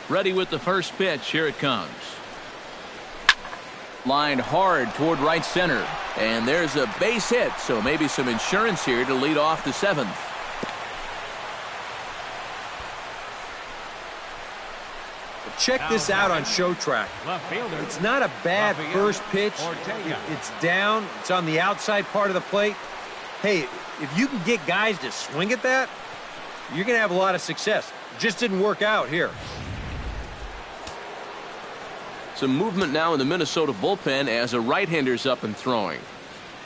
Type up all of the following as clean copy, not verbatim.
Ready with the first pitch. Here it comes. Lined hard toward right center. And there's a base hit, so maybe some insurance here to lead off the seventh. Check this out on Show Track. It's not a bad first pitch. It's down. It's on the outside part of the plate. Hey, if you can get guys to swing at that, you're going to have a lot of success. Just didn't work out here. Some movement now in the Minnesota bullpen as a right-hander's up and throwing.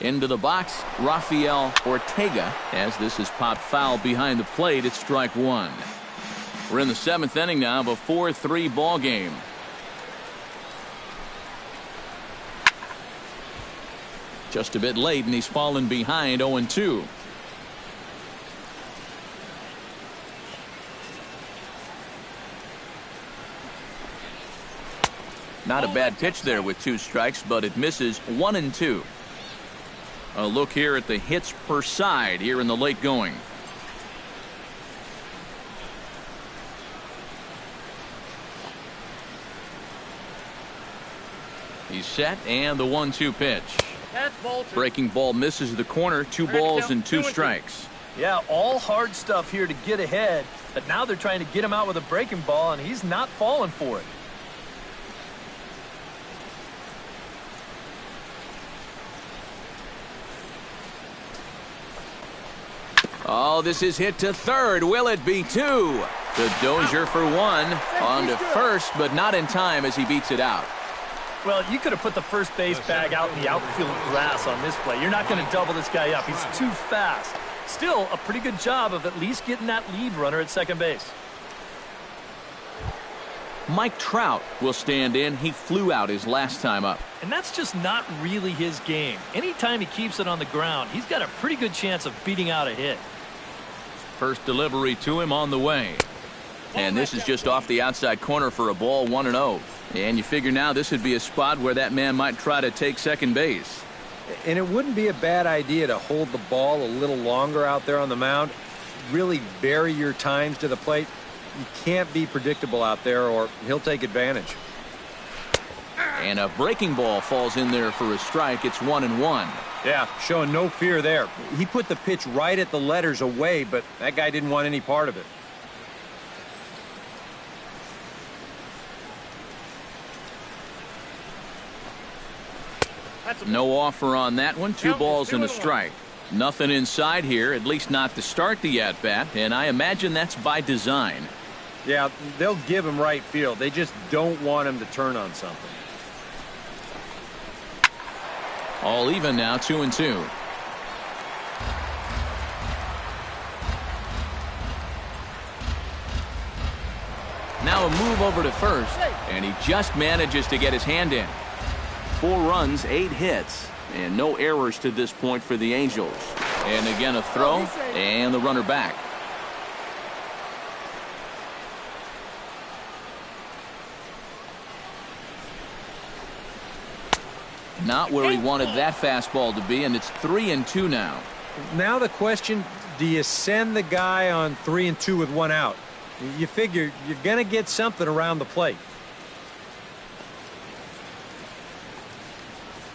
Into the box, Rafael Ortega, as this is popped foul behind the plate. It's strike one. We're in the seventh inning now of a 4-3 ball game. Just a bit late, and he's fallen behind 0-2. Not a bad pitch there with 2 strikes, but it misses 1-2. A look here at the hits per side here in the late going. He's set, and the 1-2 pitch. Breaking ball misses the corner. 2 balls and 2 strikes. Yeah, all hard stuff here to get ahead, but now they're trying to get him out with a breaking ball, and he's not falling for it. Oh, this is hit to third. Will it be 2? The Dozier for 1. On to first, but not in time as he beats it out. Well, you could have put the first base bag out in the outfield grass on this play. You're not going to double this guy up. He's too fast. Still, a pretty good job of at least getting that lead runner at second base. Mike Trout will stand in. He flew out his last time up. And that's just not really his game. Anytime he keeps it on the ground, he's got a pretty good chance of beating out a hit. First delivery to him on the way. And this is just off the outside corner for a ball, 1-0. And you figure now this would be a spot where that man might try to take second base. And it wouldn't be a bad idea to hold the ball a little longer out there on the mound. Really vary your times to the plate. You can't be predictable out there or he'll take advantage. And a breaking ball falls in there for a strike. It's 1-1. Yeah, showing no fear there. He put the pitch right at the letters away, but that guy didn't want any part of it. No offer on that one. 2 balls and a strike. Nothing inside here, at least not to start the at-bat, and I imagine that's by design. Yeah, they'll give him right field. They just don't want him to turn on something. All even now, 2-2. Now a move over to first, and he just manages to get his hand in. 4 runs, 8 hits, and no errors to this point for the Angels. And again a throw, and the runner back. Not where he wanted that fastball to be, and it's 3-2 now. Now the question, do you send the guy on 3-2 with 1 out? You figure you're going to get something around the plate.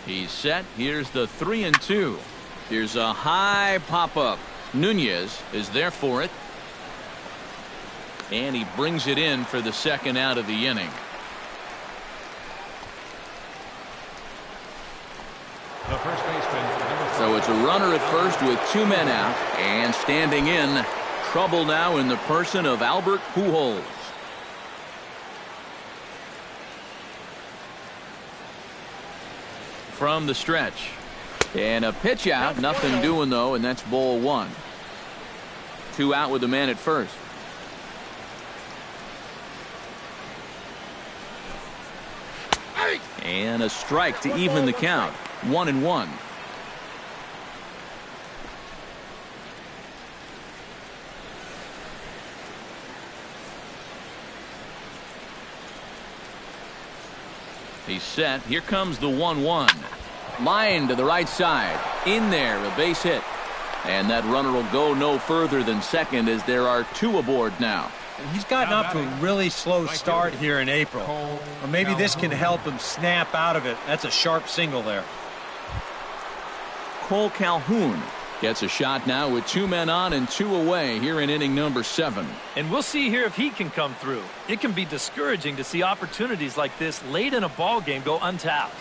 He's set. Here's the 3-2. Here's a high pop-up. Nunez is there for it. And he brings it in for the second out of the inning. The first baseman. So it's a runner at first with 2 men out. And standing in, trouble now in the person of Albert Pujols. From the stretch. And a pitch out. Nothing doing, though, and that's ball 1. 2 out with the man at first. And a strike to even the count. 1-1. He's set. Here comes the 1-1. Line to the right side. In there, a base hit. And that runner will go no further than second as there are 2 aboard now. And he's gotten off to a really slow start here in April. Or maybe this can help him snap out of it. That's a sharp single there. Cole Calhoun gets a shot now with 2 men on and 2 away here in inning number 7. And we'll see here if he can come through. It can be discouraging to see opportunities like this late in a ball game go untapped.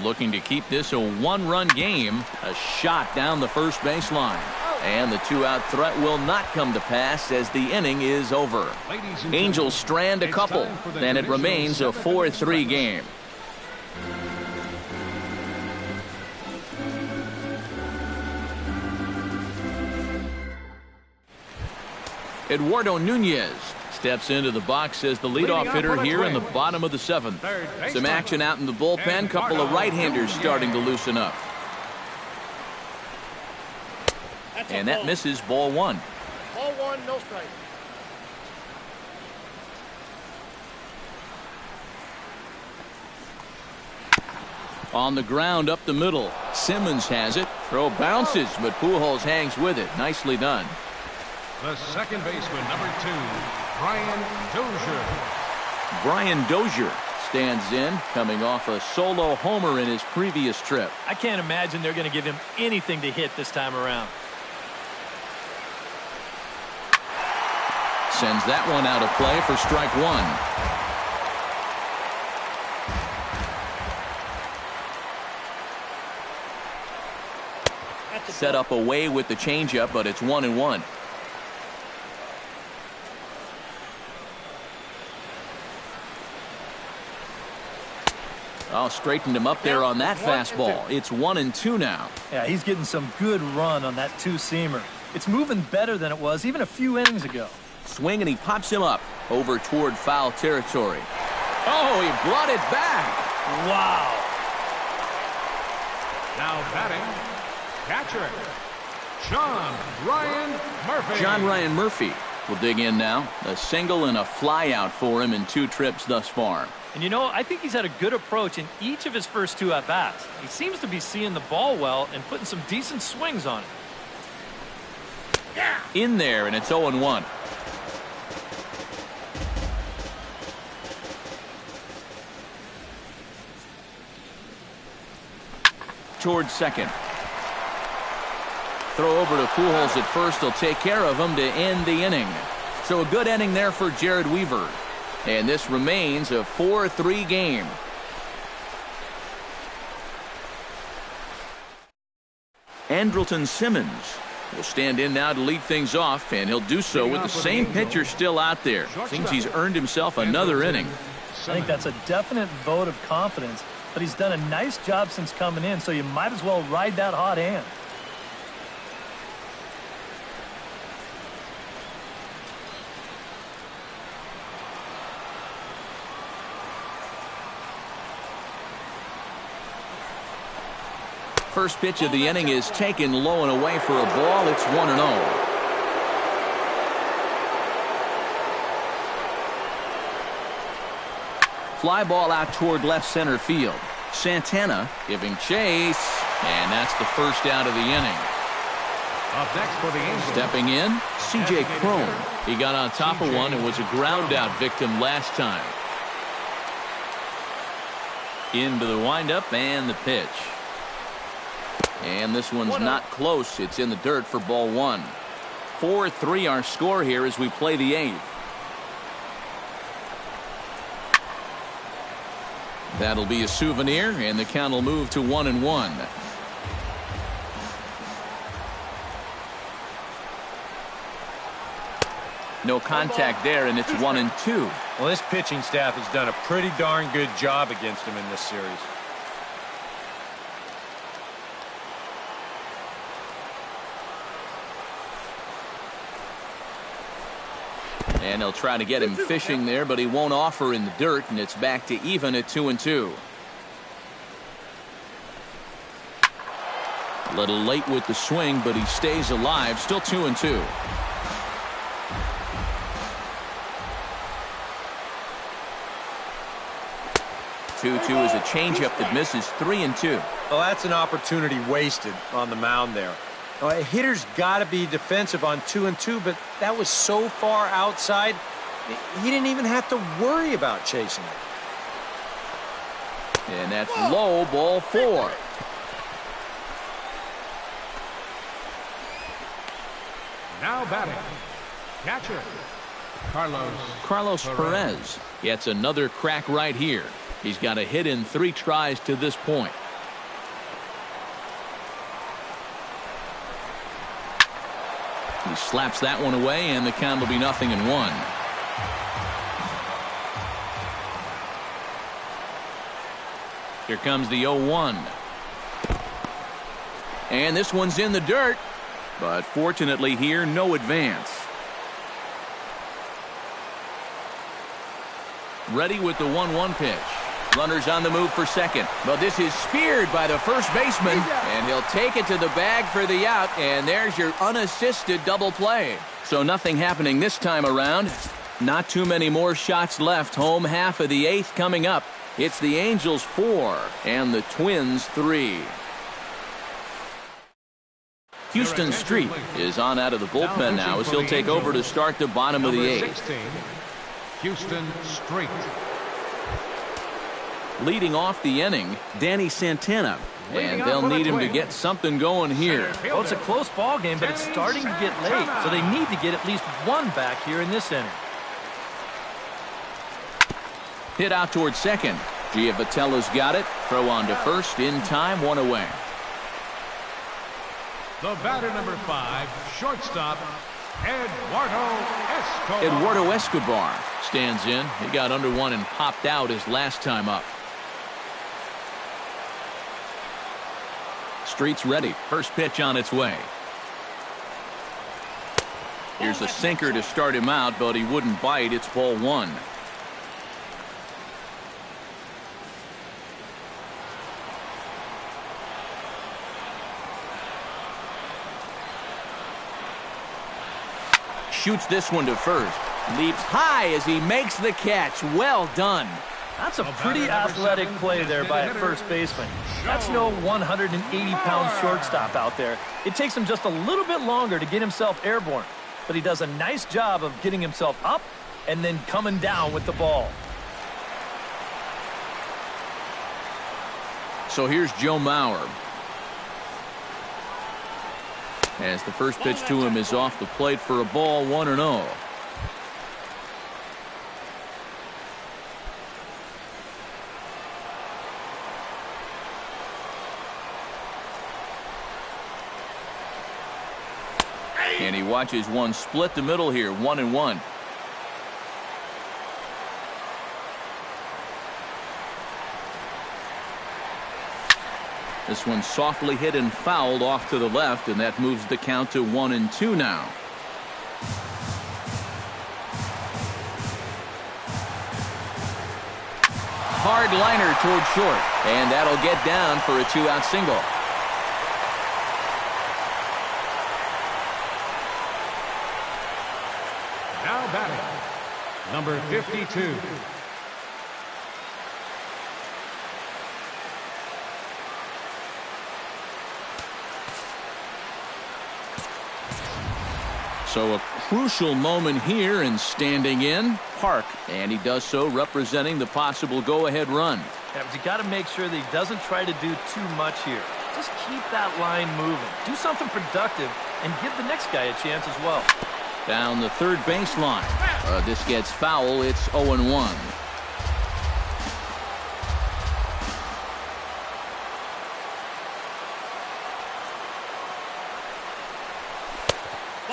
Looking to keep this a 1-run game. A shot down the first baseline. And the 2-out threat will not come to pass as the inning is over. Angels strand a couple, and it remains a 4-3 game. Eduardo Nunez steps into the box as the leadoff hitter here in the bottom of the 7th. Some action out in the bullpen. Couple of right-handers starting to loosen up. And that misses, ball 1. Ball 1, no strike. On the ground up the middle. Simmons has it. Throw bounces, but Pujols hangs with it. Nicely done. The second baseman, number 2, Brian Dozier. Brian Dozier stands in, coming off a solo homer in his previous trip. I can't imagine they're going to give him anything to hit this time around. Sends that one out of play for strike 1. Set up away with the changeup, but it's 1-1. Oh, straightened him up there on that fastball. It's 1-2 now. Yeah, he's getting some good run on that 2-seamer. It's moving better than it was even a few innings ago. Swing, and he pops him up over toward foul territory. Oh, he brought it back. Wow. Now batting, catcher, John Ryan Murphy. John Ryan Murphy will dig in now. A single and a fly out for him in 2 trips thus far. And you know, I think he's had a good approach in each of his first 2 at-bats. He seems to be seeing the ball well and putting some decent swings on it. In there, and it's 0-1. Towards second. Throw over to Pujols at first. He'll take care of him to end the inning. So a good inning there for Jared Weaver. And this remains a 4-3 game. Andrelton Simmons will stand in now to lead things off, and he'll do so with the same pitcher still out there. Seems he's earned himself another inning. I think that's a definite vote of confidence, but he's done a nice job since coming in, so you might as well ride that hot hand. First pitch of the inning is taken low and away for a ball. It's 1-0. Fly ball out toward left center field. Santana giving chase, and that's the first out of the inning. Up next for the Angels. Stepping in, C.J. Cron. He got on top of one and was a ground out victim last time. Into the windup and the pitch. And this one's not close. It's in the dirt for ball 1. 4-3 our score here as we play the 8th. That'll be a souvenir, and the count will move to 1-1. No contact there, and it's 1-2. Well, this pitching staff has done a pretty darn good job against him in this series. And they'll try to get him fishing there, but he won't offer in the dirt, and it's back to even at 2-2. A little late with the swing, but he stays alive. Still 2-2. 2-2 is a changeup that misses 3-2. Well, that's an opportunity wasted on the mound there. A hitter's got to be defensive on 2-2, but that was so far outside, he didn't even have to worry about chasing it. And that's low, ball 4. Now batting, catcher, Carlos Perez gets another crack right here. He's got a hit in 3 tries to this point. He slaps that one away, and the count will be 0-1. Here comes the 0-1. And this one's in the dirt. But fortunately here, no advance. Ready with the 1-1 pitch. Runners on the move for second. But this is speared by the first baseman. And he'll take it to the bag for the out. And there's your unassisted double play. So nothing happening this time around. Not too many more shots left. Home half of the 8th coming up. It's the Angels 4 and the Twins 3. Houston Street is on out of the bullpen now as he'll take over to start the bottom of the 8th. Houston Street. Leading off the inning, Danny Santana. And they'll need him to get something going here. Well, it's a close ball game, but it's starting to get late, so they need to get at least one back here in this inning. Hit out towards second. Giavatello's got it. Throw on to first in time, 1 away. The batter, number 5, shortstop, Eduardo Escobar. Eduardo Escobar stands in. He got under one and popped out his last time up. Street's ready. First pitch on its way. Here's a sinker to start him out, but he wouldn't bite. It's ball 1. Shoots this one to first. Leaps high as he makes the catch. Well done. That's a pretty athletic play there by a first baseman. That's no 180-pound shortstop out there. It takes him just a little bit longer to get himself airborne, but he does a nice job of getting himself up and then coming down with the ball. So here's Joe Mauer. As the first pitch to him is off the plate for a ball, 1-0. And he watches one split the middle here, 1-1. This one softly hit and fouled off to the left, and that moves the count to 1-2 now. Hard liner toward short, and that'll get down for a 2-out single. Now batting, number 52. So a crucial moment here, and standing in, Park. And he does so representing the possible go-ahead run. Yeah, but you got to make sure that he doesn't try to do too much here. Just keep that line moving. Do something productive and give the next guy a chance as well. Down the third baseline. This gets foul. It's 0-1.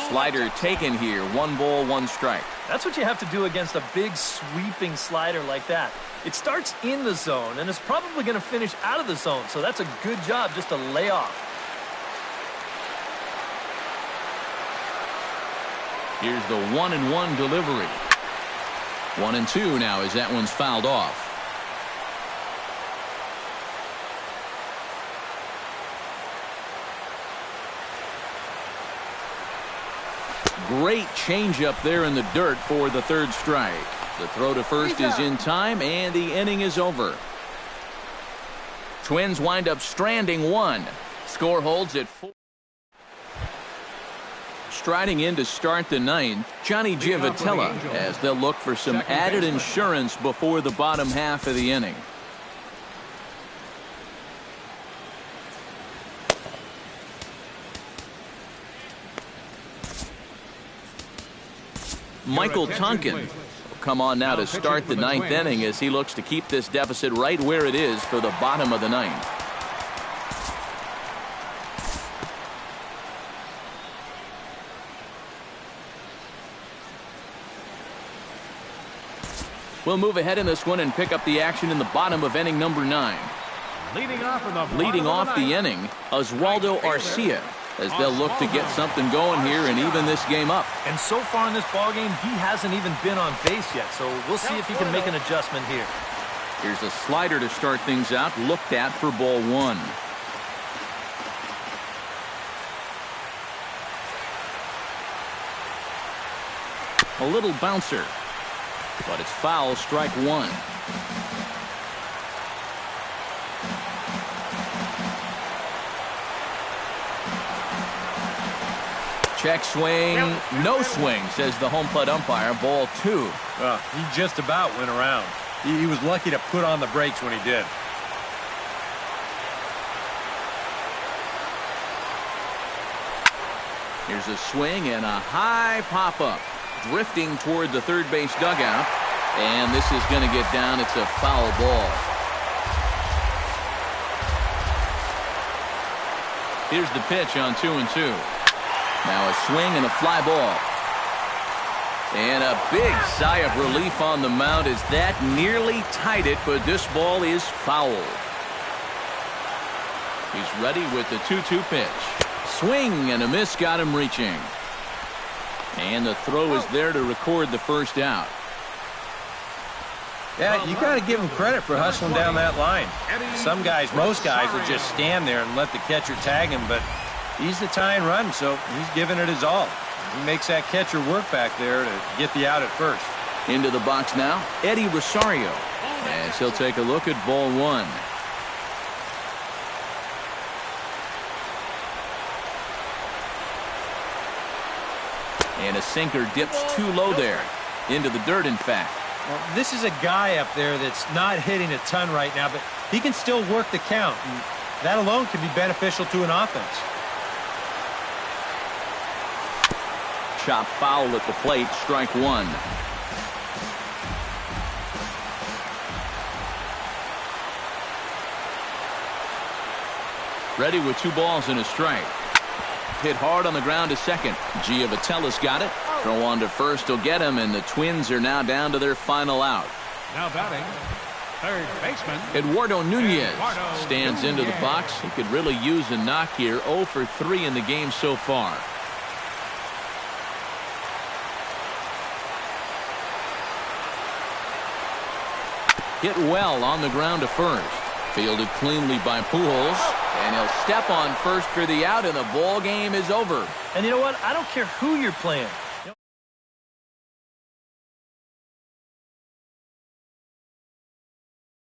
Slider taken here. 1 ball, 1 strike. That's what you have to do against a big sweeping slider like that. It starts in the zone and it's probably going to finish out of the zone, so that's a good job just to lay off. Here's the 1-1 delivery. 1-2 now as that one's fouled off. Great changeup there in the dirt for the 3rd strike. The throw to first is in time, and the inning is over. Twins wind up stranding one. Score holds at 4. Striding in to start the ninth, Johnny Giavotella, as they'll look for some added insurance before the bottom half of the inning. Michael Tonkin will come on now to start the ninth inning as he looks to keep this deficit right where it is for the bottom of the ninth. We'll move ahead in this one and pick up the action in the bottom of inning number 9. Leading off the inning, Oswaldo Arcia, as they'll look to get something going here and even this game up. And so far in this ballgame, he hasn't even been on base yet, so we'll see if he can make an adjustment here. Here's a slider to start things out, looked at for ball 1. A little bouncer, but it's foul, strike 1. Check swing, no swing, says the home plate umpire, ball 2. He just about went around. He was lucky to put on the brakes when he did. Here's a swing and a high pop-up, drifting toward the third base dugout, and this is going to get down. It's a foul ball. Here's the pitch on 2-2. Now a swing and a fly ball. And a big sigh of relief on the mound as that nearly tied it, but this ball is foul. He's ready with the 2-2 pitch. Swing and a miss, got him reaching. And the throw is there to record the first out. Yeah, you got to give him credit for hustling down that line. Some guys, most guys, will just stand there and let the catcher tag him, but he's the tying run, so he's giving it his all. He makes that catcher work back there to get the out at first. Into the box now, Eddie Rosario, as he'll take a look at ball 1. And a sinker dips too low there. Into the dirt, in fact. Well, this is a guy up there that's not hitting a ton right now, but he can still work the count. And that alone can be beneficial to an offense. Chop foul at the plate, strike 1. Ready with 2 balls and a strike. Hit hard on the ground to second. Giavatella's got it. Throw on to first will get him, and the Twins are now down to their final out. Now batting, third baseman Eduardo Nunez stands into the box. He could really use a knock here. 0 for 3 in the game so far. Hit well on the ground to first. Fielded cleanly by Pujols, and he'll step on first for the out, and the ball game is over. And you know what? I don't care who you're playing.